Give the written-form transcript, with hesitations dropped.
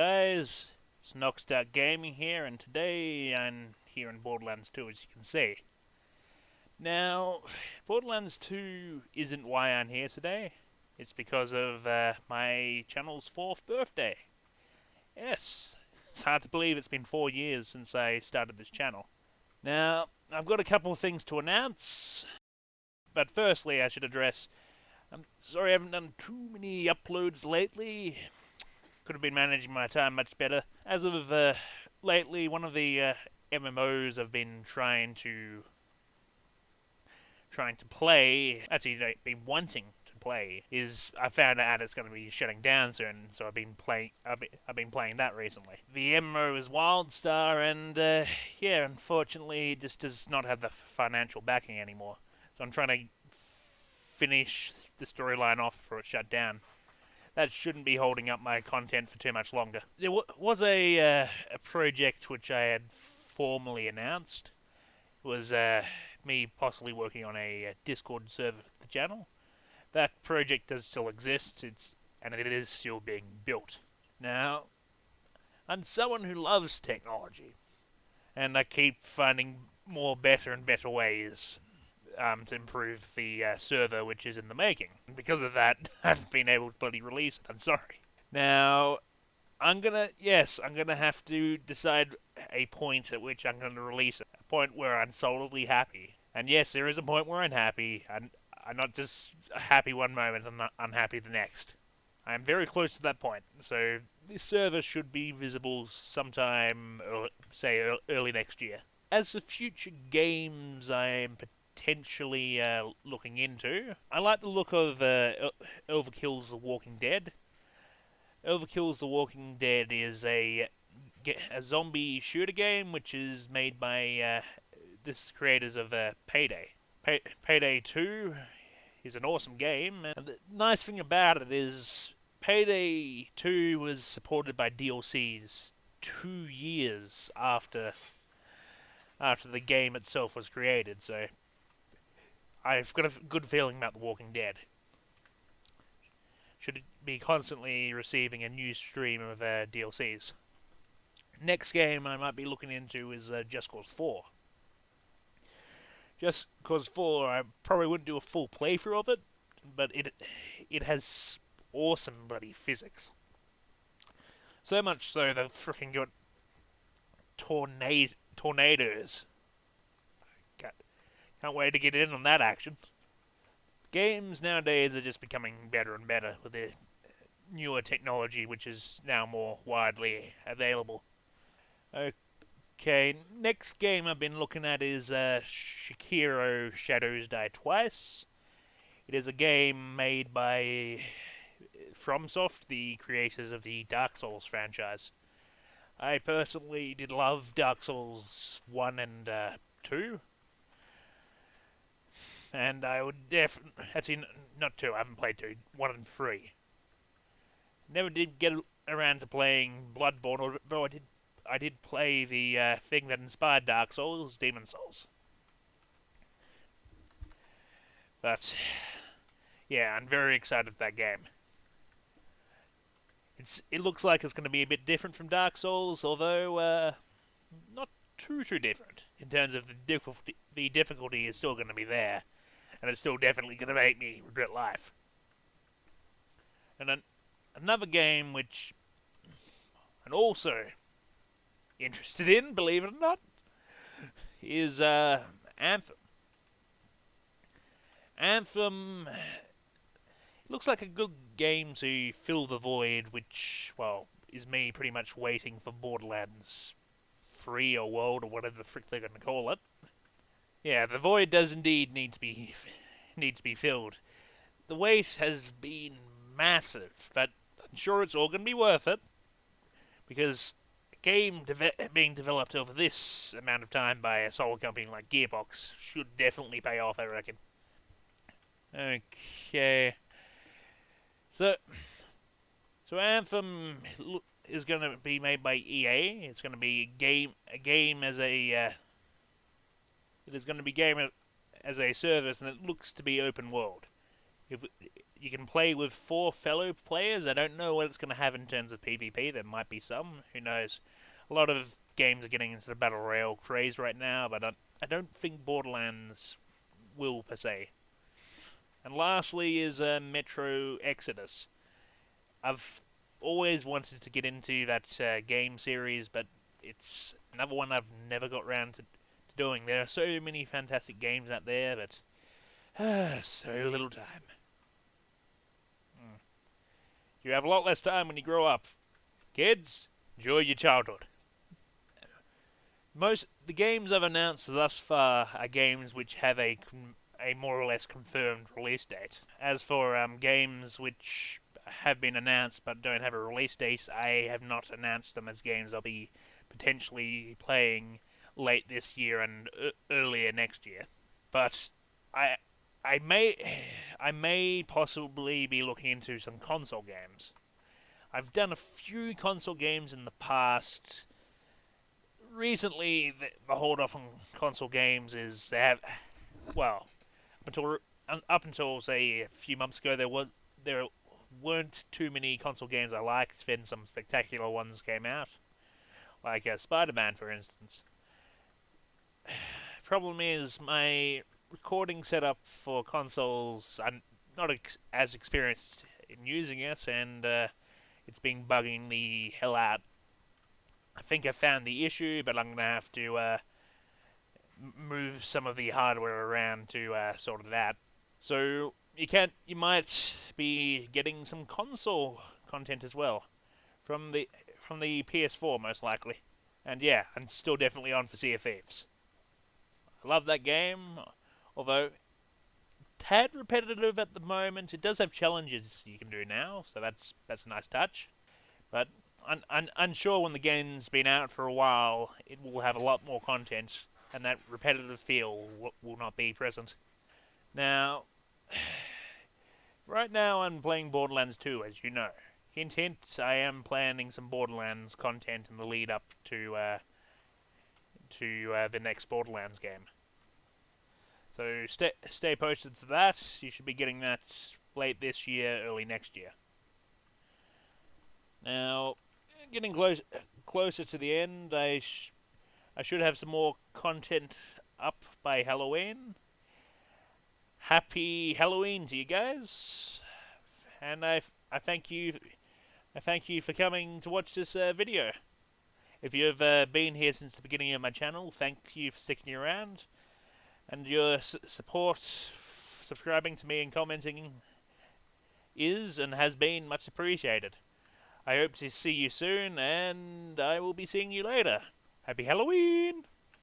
guys, it's Knoxxed Out Gaming here, and today I'm here in Borderlands 2, as you can see. Now, Borderlands 2 isn't why I'm here today. It's because of my channel's 4th birthday. Yes, it's hard to believe it's been 4 years since I started this channel. Now, I've got a couple of things to announce, but firstly I should address, I'm sorry I haven't done too many uploads lately. Could have been managing my time much better. As of lately, one of the MMOs I've been trying to play, actually been wanting to play, is I found out it's going to be shutting down soon. So I've been playing that recently. The MMO is WildStar, and yeah, unfortunately, it just does not have the financial backing anymore. So I'm trying to finish the storyline off before it's shut down. That shouldn't be holding up my content for too much longer. There was a project which I had formally announced. It was me possibly working on a Discord server for the channel. That project does still exist, and it is still being built. Now, I'm someone who loves technology, and I keep finding better and better ways to improve the server which is in the making. And because of that, I haven't been able to bloody release it. I'm sorry. Now, I'm gonna have to decide a point at which I'm gonna release it. A point where I'm solidly happy. And yes, there is a point where I'm happy. I'm not just happy one moment and not unhappy the next. I'm very close to that point. So this server should be visible sometime, say, early next year. As for future games I'm potentially looking into, I like the look of Overkill's The Walking Dead. Overkill's The Walking Dead is a zombie shooter game which is made by the creators of Payday. Payday 2 is an awesome game, and the nice thing about it is Payday 2 was supported by DLCs 2 years after the game itself was created, so I've got a good feeling about The Walking Dead. Should be constantly receiving a new stream of DLCs. Next game I might be looking into is Just Cause 4. Just Cause 4, I probably wouldn't do a full playthrough of it, but it has awesome bloody physics. So much so they've freaking got tornadoes. Can't wait to get in on that action. Games nowadays are just becoming better and better with the newer technology, which is now more widely available. Okay, next game I've been looking at is Sekiro Shadows Die Twice. It is a game made by FromSoft, the creators of the Dark Souls franchise. I personally did love Dark Souls 1 and 2. And I would definitely... Actually, not 2, I haven't played 2. 1 and 3. Never did get around to playing Bloodborne, although I did play the thing that inspired Dark Souls, Demon Souls. But, yeah, I'm very excited for that game. It looks like it's going to be a bit different from Dark Souls, although not too different. In terms of the difficulty is still going to be there, and it's still definitely going to make me regret life. And another game which I'm also interested in, believe it or not, is Anthem. Anthem looks like a good game to fill the void, which, well, is me pretty much waiting for Borderlands 3 or World or whatever the frick they're going to call it. Yeah, the void does indeed need to be filled. The wait has been massive, but I'm sure it's all going to be worth it, because a game being developed over this amount of time by a solid company like Gearbox should definitely pay off, I reckon. Okay. So Anthem is going to be made by EA. It's going to be it is going to be game as a service, and it looks to be open world. you can play with 4 fellow players. I don't know what it's going to have in terms of PvP. There might be some. Who knows? A lot of games are getting into the battle royale craze right now, but I don't think Borderlands will per se. And lastly is Metro Exodus. I've always wanted to get into that game series, but it's another one I've never got around to doing. There are so many fantastic games out there, but so little time. You have a lot less time when you grow up. Kids, enjoy your childhood. Most the games I've announced thus far are games which have a more or less confirmed release date. As for games which have been announced but don't have a release date, I have not announced them as games I'll be potentially playing late this year and earlier next year. But I may possibly be looking into some console games. I've done a few console games in the past. Recently, the hold off on console games is they have, well, up until say a few months ago, there weren't too many console games I liked. Then some spectacular ones came out, like Spider-Man, for instance. Problem is, my recording setup for consoles, I'm not as experienced in using it, and it's been bugging the hell out. I think I found the issue, but I'm going to have to move some of the hardware around to sort it out. So you might be getting some console content as well from the PS4 most likely. And yeah, I'm still definitely on for Sea of Thieves. I love that game, although tad repetitive at the moment. It does have challenges you can do now, so that's a nice touch. But I'm sure when the game's been out for a while, it will have a lot more content, and that repetitive feel will not be present. Now, right now I'm playing Borderlands 2, as you know. Hint, hint, I am planning some Borderlands content in the lead up to the next Borderlands game. So stay posted to that. You should be getting that late this year, early next year. Now, getting closer to the end, I should have some more content up by Halloween. Happy Halloween to you guys, and I thank you for coming to watch this video. If you've been here since the beginning of my channel, thank you for sticking around, and your support, subscribing to me and commenting is and has been much appreciated. I hope to see you soon, and I will be seeing you later. Happy Halloween!